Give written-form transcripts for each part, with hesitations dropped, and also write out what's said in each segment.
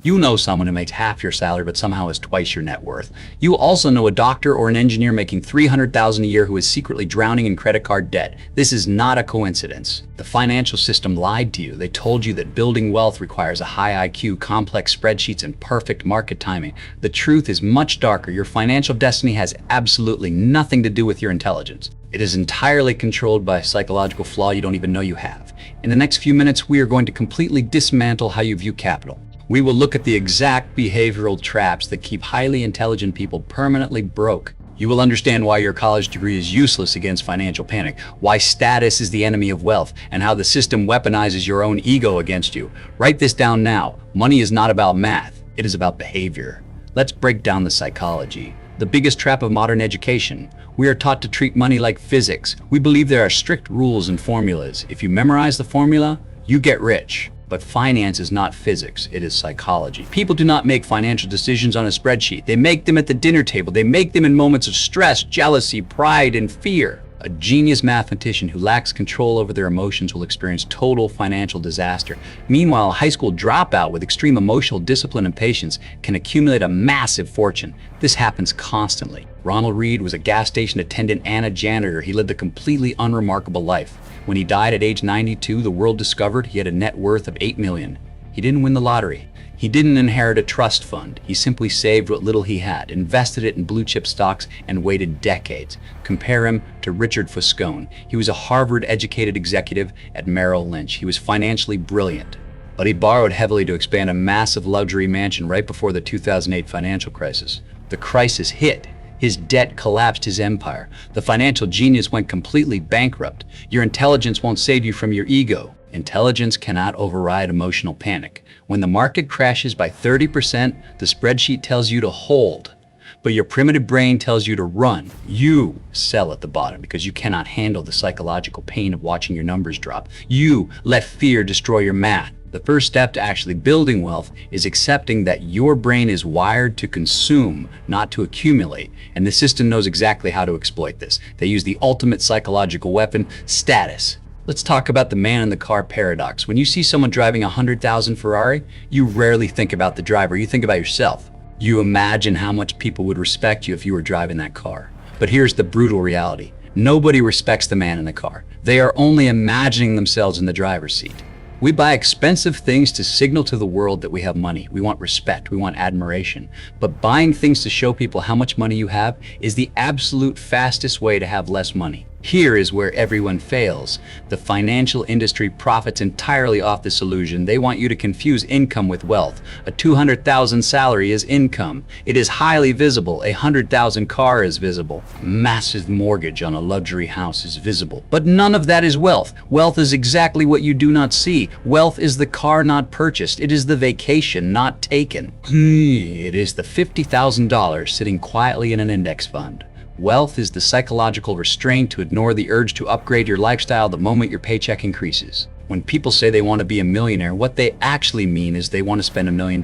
You know someone who makes half your salary but somehow has twice your net worth. You also know a doctor or an engineer making $300,000 a year who is secretly drowning in credit card debt. This is not a coincidence. The financial system lied to you. They told you that building wealth requires a high IQ, complex spreadsheets, and perfect market timing. The truth is much darker. Your financial destiny has absolutely nothing to do with your intelligence. It is entirely controlled by a psychological flaw you don't even know you have. In the next few minutes, we are going to completely dismantle how you view capital. We will look at the exact behavioral traps that keep highly intelligent people permanently broke. You will understand why your college degree is useless against financial panic, why status is the enemy of wealth, and how the system weaponizes your own ego against you. Write this down now. Money is not about math. It is about behavior. Let's break down the psychology. The biggest trap of modern education. We are taught to treat money like physics. We believe there are strict rules and formulas. If you memorize the formula, you get rich. But finance is not physics, it is psychology. People do not make financial decisions on a spreadsheet. They make them at the dinner table. They make them in moments of stress, jealousy, pride, and fear. A genius mathematician who lacks control over their emotions will experience total financial disaster. Meanwhile, a high school dropout with extreme emotional discipline and patience can accumulate a massive fortune. This happens constantly. Ronald Reed was a gas station attendant and a janitor. He lived a completely unremarkable life. When he died at age 92, the world discovered he had a net worth of $8 million. He didn't win the lottery. He didn't inherit a trust fund. He simply saved what little he had, invested it in blue chip stocks, and waited decades. Compare him to Richard Foscone. He was a Harvard-educated executive at Merrill Lynch. He was financially brilliant, but he borrowed heavily to expand a massive luxury mansion right before the 2008 financial crisis. The crisis hit. His debt collapsed his empire. The financial genius went completely bankrupt. Your intelligence won't save you from your ego. Intelligence cannot override emotional panic. When the market crashes by 30%, the spreadsheet tells you to hold, but your primitive brain tells you to run. You sell at the bottom because you cannot handle the psychological pain of watching your numbers drop. You let fear destroy your math. The first step to actually building wealth is accepting that your brain is wired to consume, not to accumulate. And the system knows exactly how to exploit this. They use the ultimate psychological weapon, status. Let's talk about the man in the car paradox. When you see someone driving a $100,000 Ferrari, you rarely think about the driver. You think about yourself. You imagine how much people would respect you if you were driving that car. But here's the brutal reality. Nobody respects the man in the car. They are only imagining themselves in the driver's seat. We buy expensive things to signal to the world that we have money. We want respect, we want admiration. But buying things to show people how much money you have is the absolute fastest way to have less money. Here is where everyone fails. The financial industry profits entirely off this illusion. They want you to confuse income with wealth. A $200,000 salary is income. It is highly visible. A $100,000 car is visible. Massive mortgage on a luxury house is visible. But none of that is wealth. Wealth is exactly what you do not see. Wealth is the car not purchased. It is the vacation not taken. It is the $50,000 sitting quietly in an index fund. Wealth is the psychological restraint to ignore the urge to upgrade your lifestyle the moment your paycheck increases. When people say they want to be a millionaire, what they actually mean is they want to spend $1 million.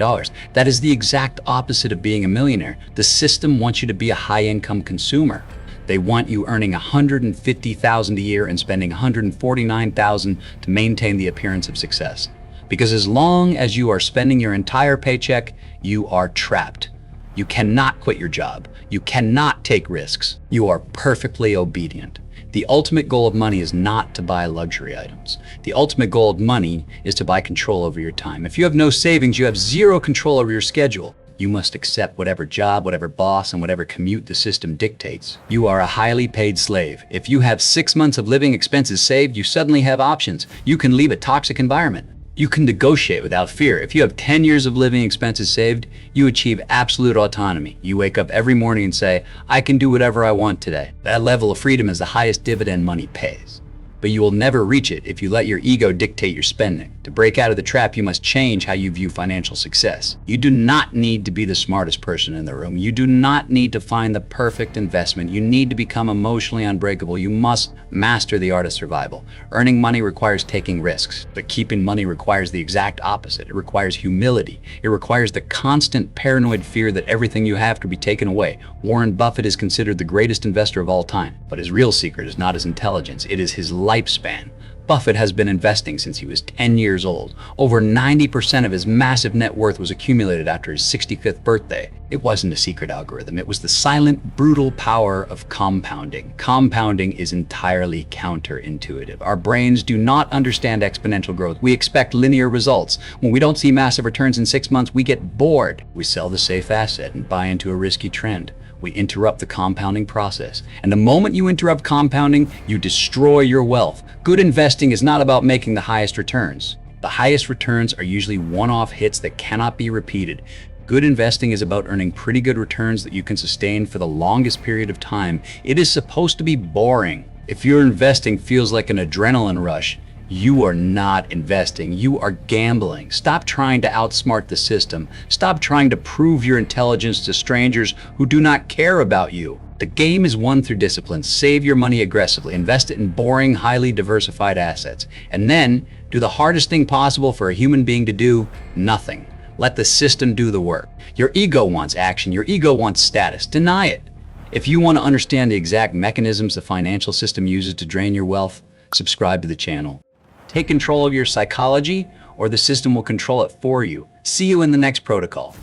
That is the exact opposite of being a millionaire. The system wants you to be a high-income consumer. They want you earning $150,000 a year and spending $149,000 to maintain the appearance of success. Because as long as you are spending your entire paycheck, you are trapped. You cannot quit your job. You cannot take risks. You are perfectly obedient. The ultimate goal of money is not to buy luxury items. The ultimate goal of money is to buy control over your time. If you have no savings, you have zero control over your schedule. You must accept whatever job, whatever boss, and whatever commute the system dictates. You are a highly paid slave. If you have 6 months of living expenses saved, you suddenly have options. You can leave a toxic environment. You can negotiate without fear. If you have 10 years of living expenses saved, you achieve absolute autonomy. You wake up every morning and say, I can do whatever I want today. That level of freedom is the highest dividend money pays. But you will never reach it if you let your ego dictate your spending. To break out of the trap, you must change how you view financial success. You do not need to be the smartest person in the room. You do not need to find the perfect investment. You need to become emotionally unbreakable. You must master the art of survival. Earning money requires taking risks, but keeping money requires the exact opposite. It requires humility. It requires the constant paranoid fear that everything you have could be taken away. Warren Buffett is considered the greatest investor of all time, but his real secret is not his intelligence. It is his lifespan. Buffett has been investing since he was 10 years old. Over 90% of his massive net worth was accumulated after his 65th birthday. It wasn't a secret algorithm. It was the silent, brutal power of compounding. Compounding is entirely counterintuitive. Our brains do not understand exponential growth. We expect linear results. When we don't see massive returns in 6 months, we get bored. We sell the safe asset and buy into a risky trend. We interrupt the compounding process. And the moment you interrupt compounding, you destroy your wealth. Good investing is not about making the highest returns. The highest returns are usually one-off hits that cannot be repeated. Good investing is about earning pretty good returns that you can sustain for the longest period of time. It is supposed to be boring. If your investing feels like an adrenaline rush, you are not investing, you are gambling. Stop trying to outsmart the system. Stop trying to prove your intelligence to strangers who do not care about you. The game is won through discipline. Save your money aggressively. Invest it in boring, highly diversified assets. And then do the hardest thing possible for a human being to do: nothing. Let the system do the work. Your ego wants action. Your ego wants status. Deny it. If you want to understand the exact mechanisms the financial system uses to drain your wealth, subscribe to the channel. Take control of your psychology, or the system will control it for you. See you in the next protocol.